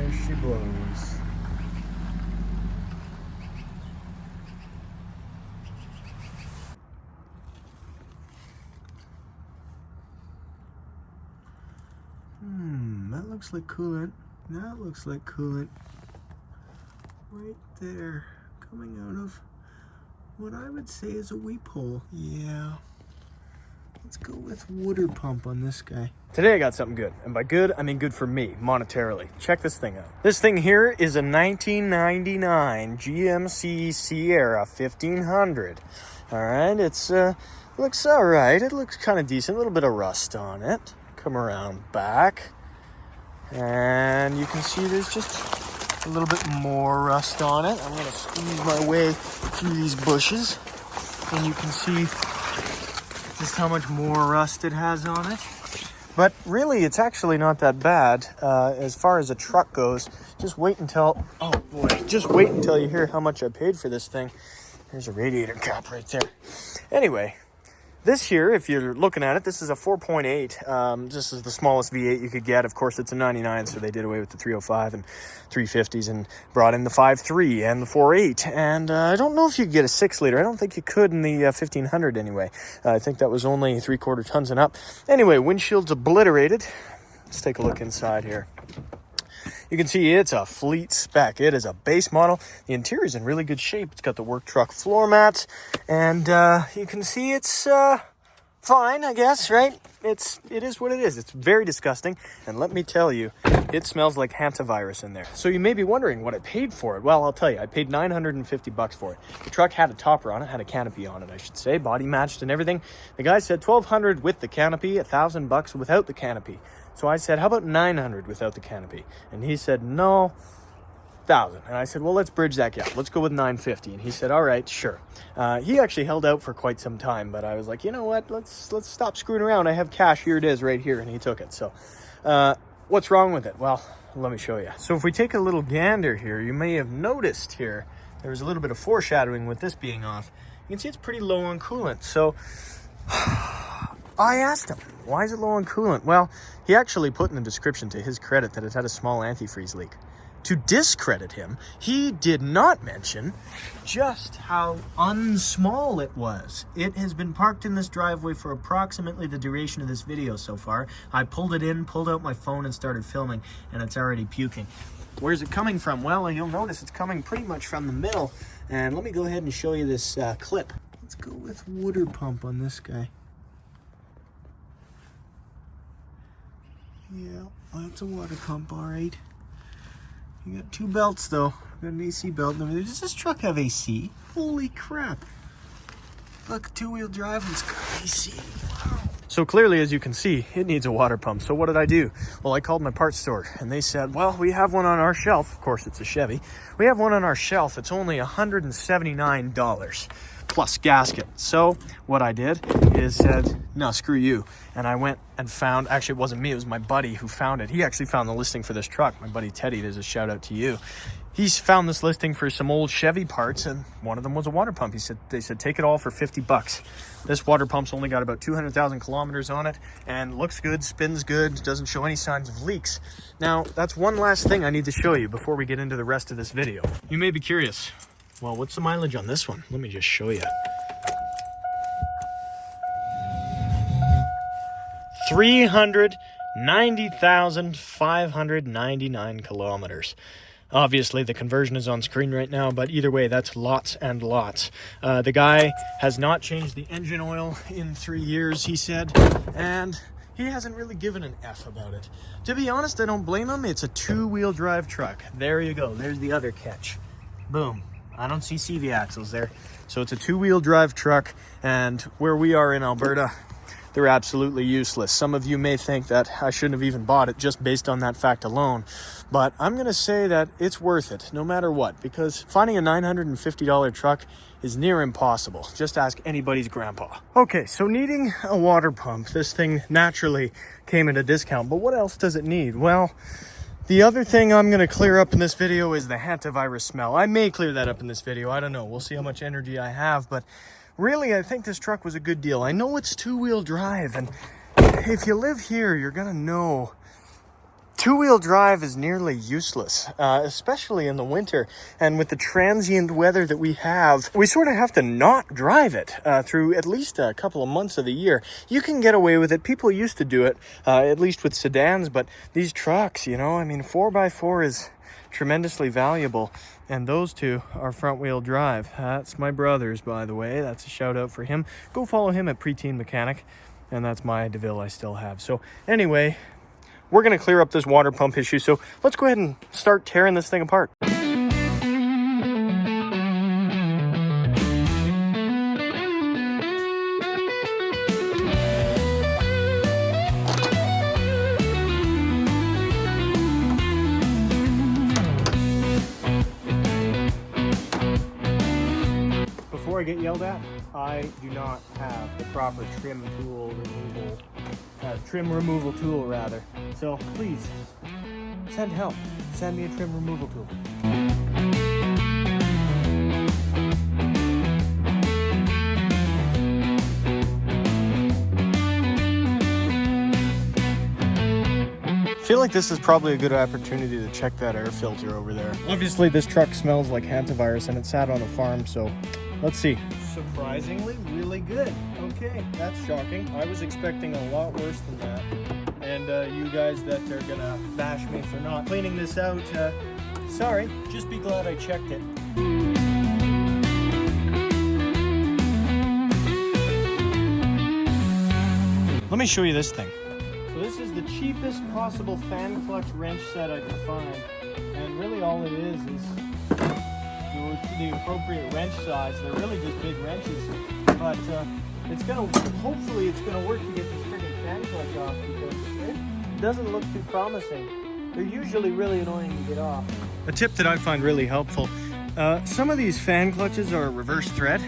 There she blows. That looks like coolant. That looks like coolant. Right there. Coming out of what I would say is a weep hole. Yeah. Let's go with water pump on this guy. Today I got something good. And by good, I mean good for me, monetarily. Check this thing out. This thing here is a 1999 GMC Sierra 1500. All right, it's looks all right. It looks kind of decent. A little bit of rust on it. Come around back. And you can see there's just a little bit more rust on it. I'm going to squeeze my way through these bushes. And you can see just how much more rust it has on it. But really, it's actually not that bad as far as a truck goes. Just wait until, oh boy, just wait until you hear how much I paid for this thing. There's a radiator cap right there. Anyway, this here, if you're looking at it, this is a 4.8. This is the smallest V8 you could get. Of course, it's a 99, so they did away with the 305 and 350s and brought in the 5.3 and the 4.8. And I don't know if you could get a 6-liter. I don't think you could in the 1500 anyway. I think that was only 3/4 tons and up. Anyway, windshield's obliterated. Let's take a look inside here. You can see it's a fleet spec. It is a base model. The interior is in really good shape. It's got the work truck floor mats, and you can see it's fine, I guess, right? It is what it is. It's very disgusting, and let me tell you, it smells like hantavirus in there. So you may be wondering what I paid for it. Well, I'll tell you, I paid $950 for it. The truck had a topper on it, had a canopy on it, I should say, body matched and everything. The guy said $1,200 with the canopy, $1,000 without the canopy. So I said, how about $900 without the canopy? And he said, no, $1,000. And I said, well, let's bridge that gap. Let's go with $950. And he said, all right, sure. He actually held out for quite some time, but I was like, you know what? Let's stop screwing around. I have cash. Here it is right here. And he took it. So what's wrong with it? Well, let me show you. So if we take a little gander here, you may have noticed here, there was a little bit of foreshadowing with this being off. You can see it's pretty low on coolant. So I asked him, why is it low on coolant? Well, he actually put in the description, to his credit, that it had a small antifreeze leak. To discredit him, he did not mention just how unsmall it was. It has been parked in this driveway for approximately the duration of this video so far. I pulled it in, pulled out my phone, and started filming, and it's already puking. Where's it coming from? Well, you'll notice it's coming pretty much from the middle. And let me go ahead and show you this clip. Let's go with water pump on this guy. Yeah, that's a water pump, all right. You got 2 belts, though. Got an AC belt. Does this truck have AC? Holy crap. Look, 2-wheel drive and it's got AC. Wow. So clearly, as you can see, it needs a water pump. So what did I do? Well, I called my parts store, and they said, well, we have one on our shelf. Of course, it's a Chevy. We have one on our shelf. It's only $179. Plus gasket. So what I did is said, no, screw you. And I went and found, actually it wasn't me, it was my buddy who found it. He actually found the listing for this truck. My buddy Teddy, there's a shout out to you. He's found this listing for some old Chevy parts, and one of them was a water pump. They said, take it all for $50. This water pump's only got about 200,000 kilometers on it, and looks good, spins good, doesn't show any signs of leaks. Now, that's one last thing I need to show you before we get into the rest of this video. You may be curious, well, what's the mileage on this one? Let me just show you. 390,599 kilometers. Obviously, the conversion is on screen right now, but either way, that's lots and lots. The guy has not changed the engine oil in 3 years, he said, and he hasn't really given an F about it. To be honest, I don't blame him. It's a 2-wheel drive truck. There you go. There's the other catch. Boom. I don't see CV axles there. So it's a 2-wheel drive truck, and where we are in Alberta, they're absolutely useless. Some of you may think that I shouldn't have even bought it just based on that fact alone, but I'm going to say that it's worth it no matter what, because finding a $950 truck is near impossible. Just ask anybody's grandpa. Okay, so needing a water pump, this thing naturally came at a discount, but what else does it need? Well, the other thing I'm going to clear up in this video is the hantavirus smell. I may clear that up in this video. I don't know. We'll see how much energy I have. But really, I think this truck was a good deal. I know it's 2-wheel drive. And if you live here, you're going to know Two-wheel drive is nearly useless, especially in the winter. And with the transient weather that we have, we sort of have to not drive it through at least a couple of months of the year. You can get away with it. People used to do it, at least with sedans, but these trucks, you know, I mean, 4x4 is tremendously valuable. And those two are front-wheel drive. That's my brother's, by the way. That's a shout-out for him. Go follow him at Preteen Mechanic. And that's my DeVille I still have. So anyway, we're going to clear up this water pump issue, so let's go ahead and start tearing this thing apart. Before I get yelled at, I do not have the proper trim removal tool rather. So please, send help. Send me a trim removal tool. I feel like this is probably a good opportunity to check that air filter over there. Obviously this truck smells like hantavirus and it sat on a farm, so let's see. Surprisingly, really good. Okay, that's shocking. I was expecting a lot worse than that. And you guys that are gonna bash me for not cleaning this out, sorry, just be glad I checked it. Let me show you this thing. So this is the cheapest possible fan clutch wrench set I could find. And really all it is the appropriate wrench size. They're really just big wrenches, but hopefully it's gonna work to get this friggin' fan clutch off, because it doesn't look too promising. They're usually really annoying to get off. A tip that I find really helpful, some of these fan clutches are reverse thread,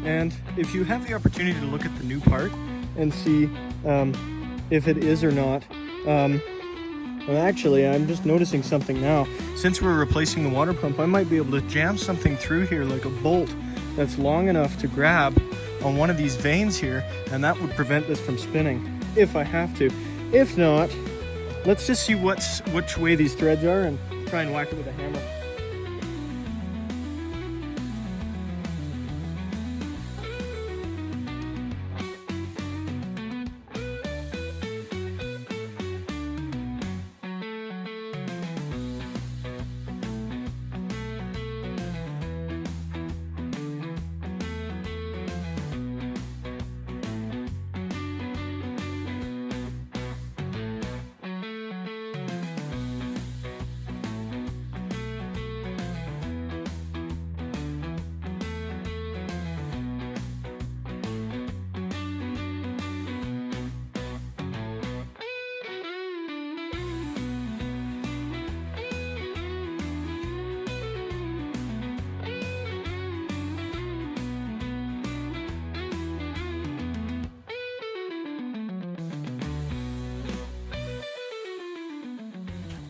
and if you have the opportunity to look at the new part and see if it is or not, well, actually, I'm just noticing something now. Since we're replacing the water pump, I might be able to jam something through here like a bolt that's long enough to grab on one of these vanes here, and that would prevent this from spinning if I have to. If not, let's just see which way these threads are and try and whack it with a hammer.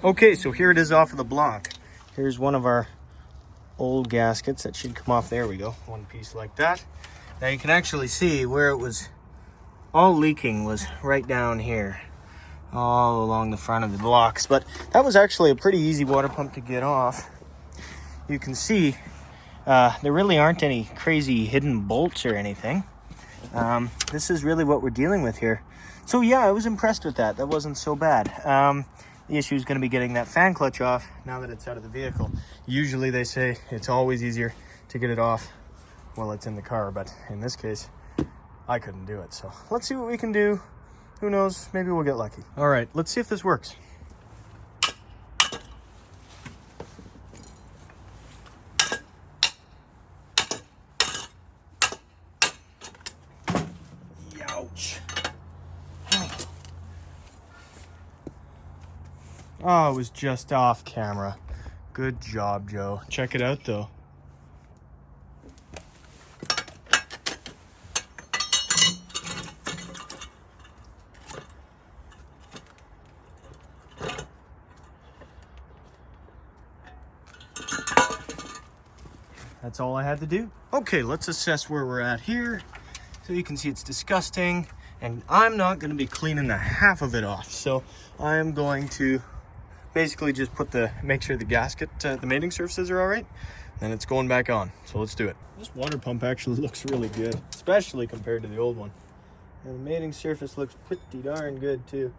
Okay, so here it is off of the block. Here's one of our old gaskets that should come off. There we go, one piece like that. Now you can actually see where it was all leaking was right down here, all along the front of the blocks. But that was actually a pretty easy water pump to get off. You can see there really aren't any crazy hidden bolts or anything. This is really what we're dealing with here. So yeah, I was impressed with that. That wasn't so bad. The issue is going to be getting that fan clutch off now that it's out of the vehicle. Usually they say it's always easier to get it off while it's in the car, but in this case, I couldn't do it. So let's see what we can do. Who knows? Maybe we'll get lucky. All right, let's see if this works. Ouch. Oh, it was just off camera. Good job, Joe. Check it out, though. That's all I had to do. Okay, let's assess where we're at here. So you can see it's disgusting, and I'm not going to be cleaning the half of it off. So I'm going to basically just make sure the gasket, the mating surfaces are all right, then it's going back on. So let's do it. This water pump actually looks really good, especially compared to the old one. And the mating surface looks pretty darn good too.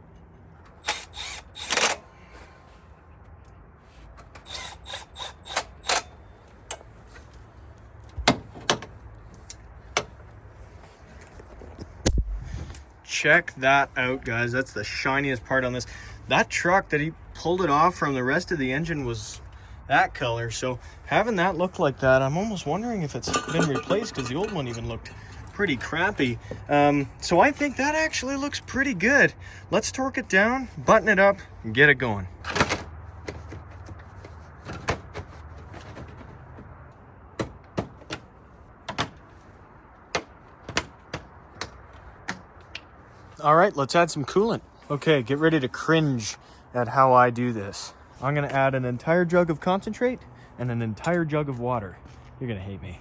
Check that out, guys. That's the shiniest part on this. That truck that he pulled it off from the rest of the engine was that color. So having that look like that, I'm almost wondering if it's been replaced, because the old one even looked pretty crappy. So I think that actually looks pretty good. Let's torque it down, button it up, and get it going. All right, let's add some coolant. Okay, get ready to cringe at how I do this. I'm gonna add an entire jug of concentrate and an entire jug of water. You're gonna hate me.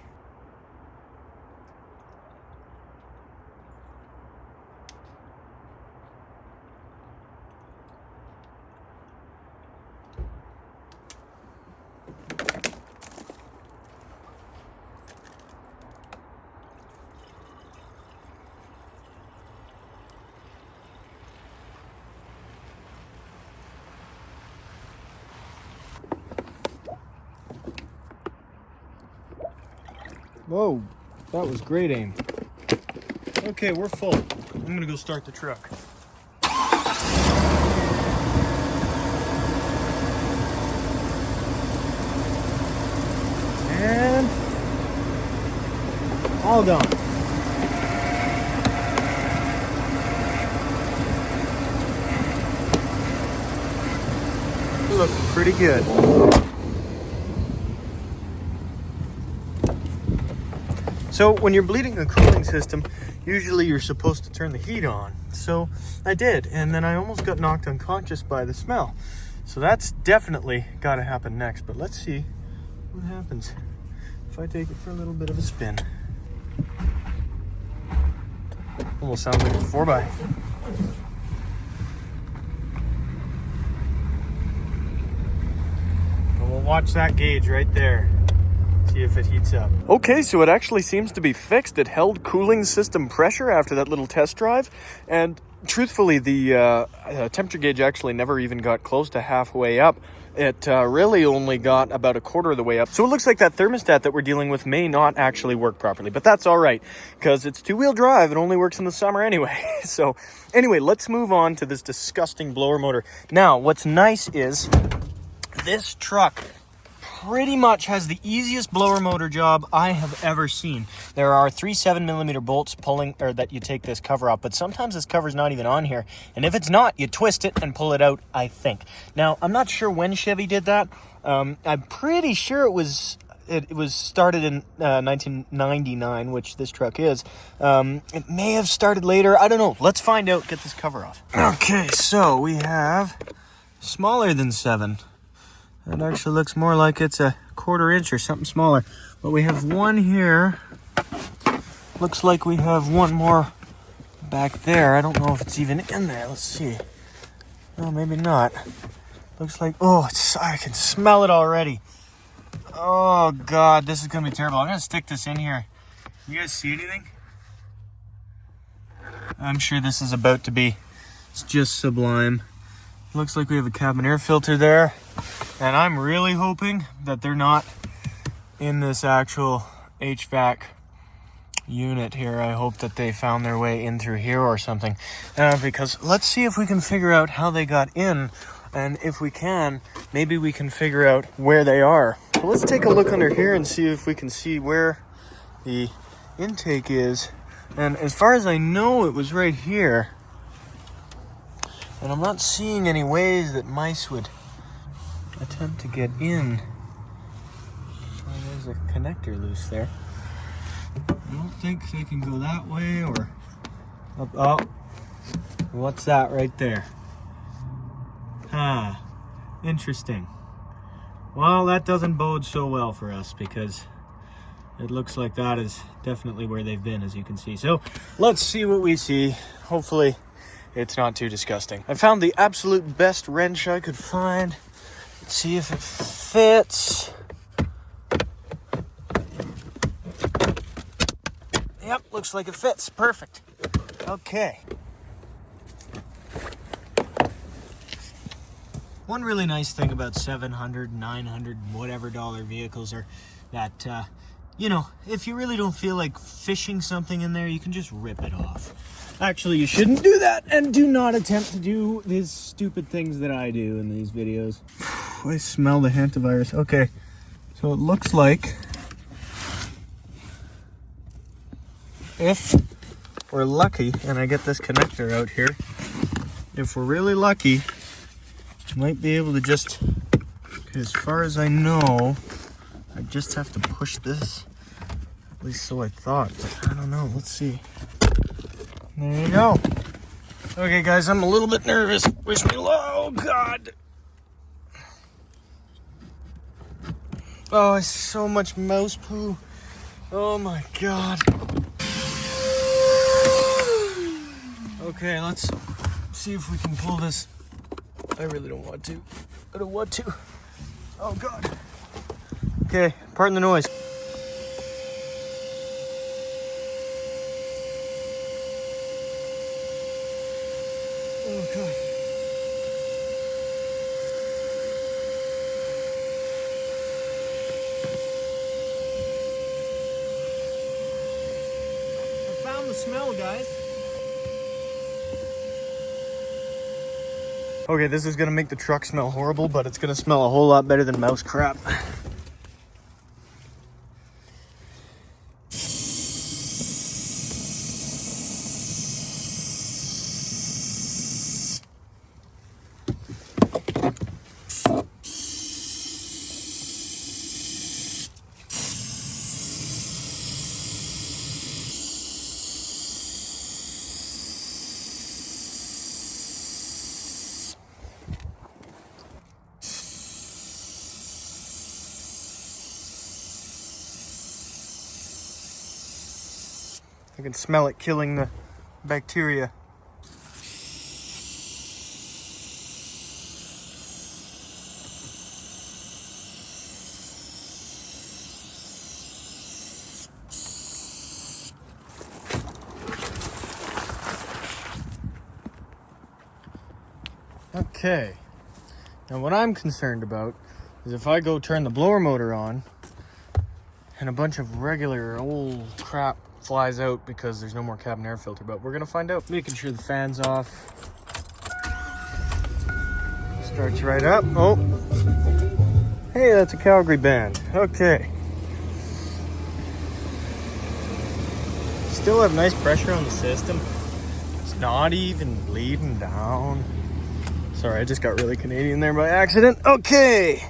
Whoa, that was great aim. Okay, we're full. I'm gonna go start the truck. And all gone. Looking pretty good. So when you're bleeding a cooling system, usually you're supposed to turn the heat on. So I did, and then I almost got knocked unconscious by the smell. So that's definitely got to happen next, but let's see what happens if I take it for a little bit of a spin. Almost sounds like a 4x. We'll watch that gauge right there. See if it heats up. Okay, so it actually seems to be fixed. It held cooling system pressure after that little test drive, and truthfully the temperature gauge actually never even got close to halfway up. It really only got about a quarter of the way up. So it looks like that thermostat that we're dealing with may not actually work properly, but that's all right because it's two-wheel drive. It only works in the summer anyway. So anyway, let's move on to this disgusting blower motor. Now, what's nice is this truck pretty much has the easiest blower motor job I have ever seen. There are 3 7mm bolts pulling, or that you take this cover off, but sometimes this cover's not even on here. And if it's not, you twist it and pull it out, I think. Now, I'm not sure when Chevy did that. I'm pretty sure it was started in 1999, which this truck is. It may have started later. I don't know. Let's find out. Get this cover off. Okay, so we have smaller than 7. It actually looks more like it's a 1/4 inch or something smaller. But we have one here. Looks like we have one more back there. I don't know if it's even in there. Let's see. No, maybe not. Looks like, oh, I can smell it already. Oh, God, this is going to be terrible. I'm going to stick this in here. You guys see anything? I'm sure this is about to be just sublime. Looks like we have a cabin air filter there. And I'm really hoping that they're not in this actual HVAC unit here. I hope that they found their way in through here or something. Because let's see if we can figure out how they got in. And if we can, maybe we can figure out where they are. So let's take a look under here and see if we can see where the intake is. And as far as I know, it was right here. And I'm not seeing any ways that mice would attempt to get in. Oh, there's a connector loose there. I don't think they can go that way or up. Oh, what's that right there? Ah, interesting. Well, that doesn't bode so well for us because it looks like that is definitely where they've been, as you can see. So let's see what we see. Hopefully it's not too disgusting. I found the absolute best wrench I could find. Let's see if it fits. Yep, looks like it fits. Perfect. Okay. One really nice thing about $700, $900, whatever dollar vehicles are that, you know, if you really don't feel like fishing something in there, you can just rip it off. Actually, you shouldn't do that, and do not attempt to do these stupid things that I do in these videos. I smell the hantavirus. Okay, so it looks like if we're lucky, and I get this connector out here, if we're really lucky, might be able to just, okay, as far as I know, I just have to push this. At least so I thought, but I don't know. Let's see. There you go. Okay, guys, I'm a little bit nervous. Wish me luck. Oh, God. Oh, it's so much mouse poo. Oh, my God. Okay, let's see if we can pull this. I really don't want to. I don't want to. Oh, God. Okay, pardon the noise. Oh, God. I found the smell, guys. Okay, this is gonna make the truck smell horrible, but it's gonna smell a whole lot better than mouse crap. I can smell it killing the bacteria. Okay. Now what I'm concerned about is if I go turn the blower motor on and a bunch of regular old crap flies out because there's no more cabin air filter, but we're gonna find out. Making sure the fan's off. Starts right up. Oh, hey, that's a Calgary band. Okay. Still have nice pressure on the system. It's not even bleeding down. Sorry, I just got really Canadian there by accident. Okay.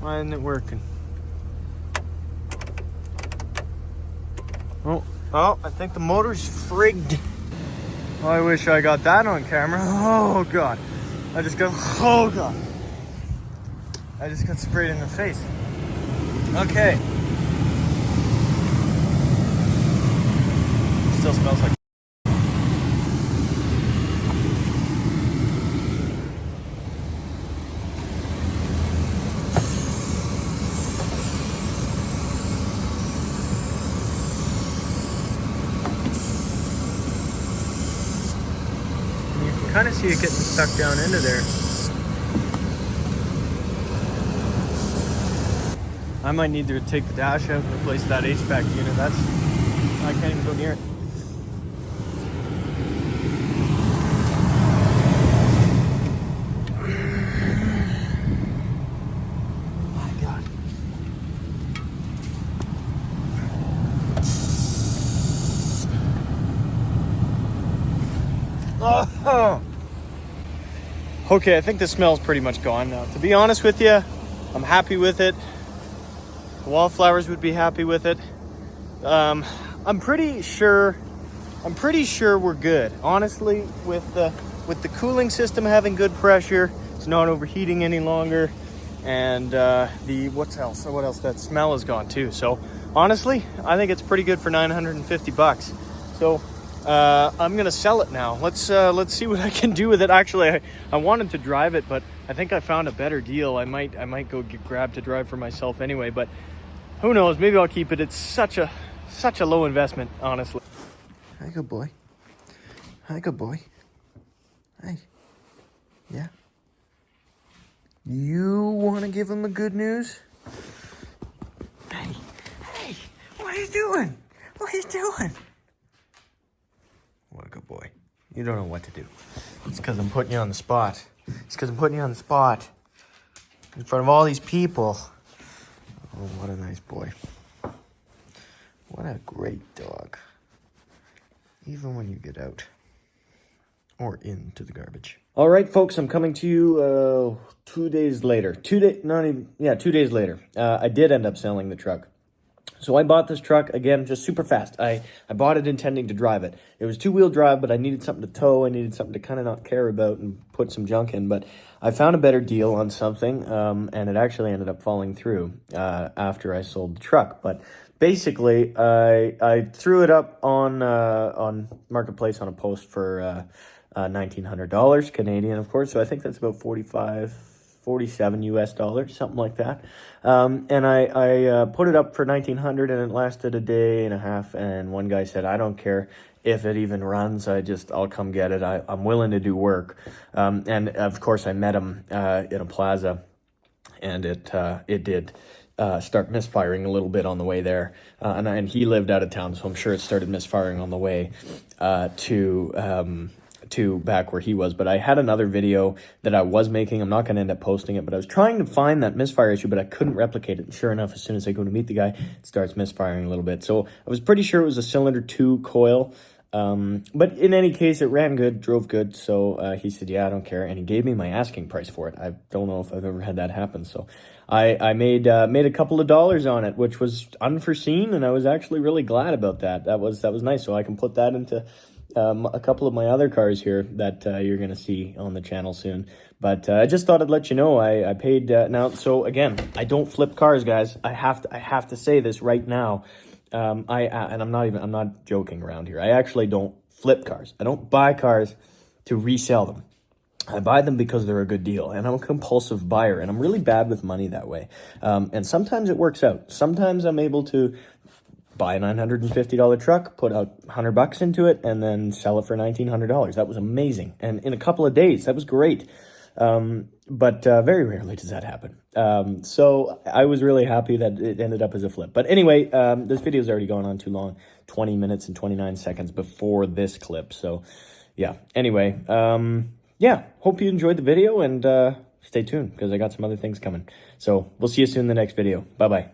Why isn't it working? Oh, I think the motor's frigged. Oh, I wish I got that on camera. Oh, God. I just got sprayed in the face. Okay. Still smells like. Kind of see it getting stuck down into there. I might need to take the dash out and replace that HVAC unit. I can't even go near it. My God. Oh. Okay, I think the smell's pretty much gone now. To be honest with you, I'm happy with it. The wallflowers would be happy with it. I'm pretty sure we're good. Honestly, with the cooling system having good pressure, It's not overheating any longer. And what else? That smell is gone too. So honestly, I think it's pretty good for 950 bucks. So I'm gonna sell it now. Let's see what I can do with it. Actually, I wanted to drive it, but I think I found a better deal. I might go grab to drive for myself anyway, but who knows? Maybe I'll keep it. It's such a low investment, honestly. Hi, good boy. Hi, good boy. Hi. Yeah. You want to give him the good news? Hey, what are you doing? What are you doing? What a good boy. You don't know what to do. It's because I'm putting you on the spot. In front of all these people. Oh, what a nice boy. What a great dog. Even when you get out. Or into the garbage. All right, folks, I'm coming to you 2 days later. 2 days later. I did end up selling the truck. So I bought this truck, again, just super fast. I bought it intending to drive it. It was two-wheel drive, but I needed something to tow. I needed something to kind of not care about and put some junk in. But I found a better deal on something, and it actually ended up falling through after I sold the truck. But basically, I threw it up on Marketplace on a post for $1,900 Canadian, of course. So I think that's about 47 US dollars, something like that. And I put it up for 1,900 and it lasted a day and a half. And one guy said, I don't care if it even runs. I'll come get it. I'm willing to do work. And of course I met him in a plaza, and it did start misfiring a little bit on the way there. And he lived out of town, so I'm sure it started misfiring on the way to back where he was. But I had another video that I was making. I'm not going to end up posting it, but I was trying to find that misfire issue, but I couldn't replicate it. And sure enough, as soon as I go to meet the guy, it starts misfiring a little bit. So I was pretty sure it was a cylinder 2 coil. But in any case, it ran good, drove good. So he said, yeah, I don't care. And he gave me my asking price for it. I don't know if I've ever had that happen. So I made a couple of dollars on it, which was unforeseen. And I was actually really glad about that. That was nice. So I can put that into a couple of my other cars here that you're going to see on the channel soon. But I just thought I'd let you know I paid now. So again, I don't flip cars, guys. I have to say this right now. And I'm not joking around here. I actually don't flip cars. I don't buy cars to resell them. I buy them because they're a good deal, and I'm a compulsive buyer, and I'm really bad with money that way. And sometimes it works out. Sometimes I'm able to buy a $950 truck, put out $100 into it, and then sell it for $1,900. That was amazing. And in a couple of days, that was great. But very rarely does that happen. So I was really happy that it ended up as a flip. But anyway, this video's already gone on too long, 20 minutes and 29 seconds before this clip. So yeah, anyway, yeah, hope you enjoyed the video, and stay tuned because I got some other things coming. So we'll see you soon in the next video. Bye-bye.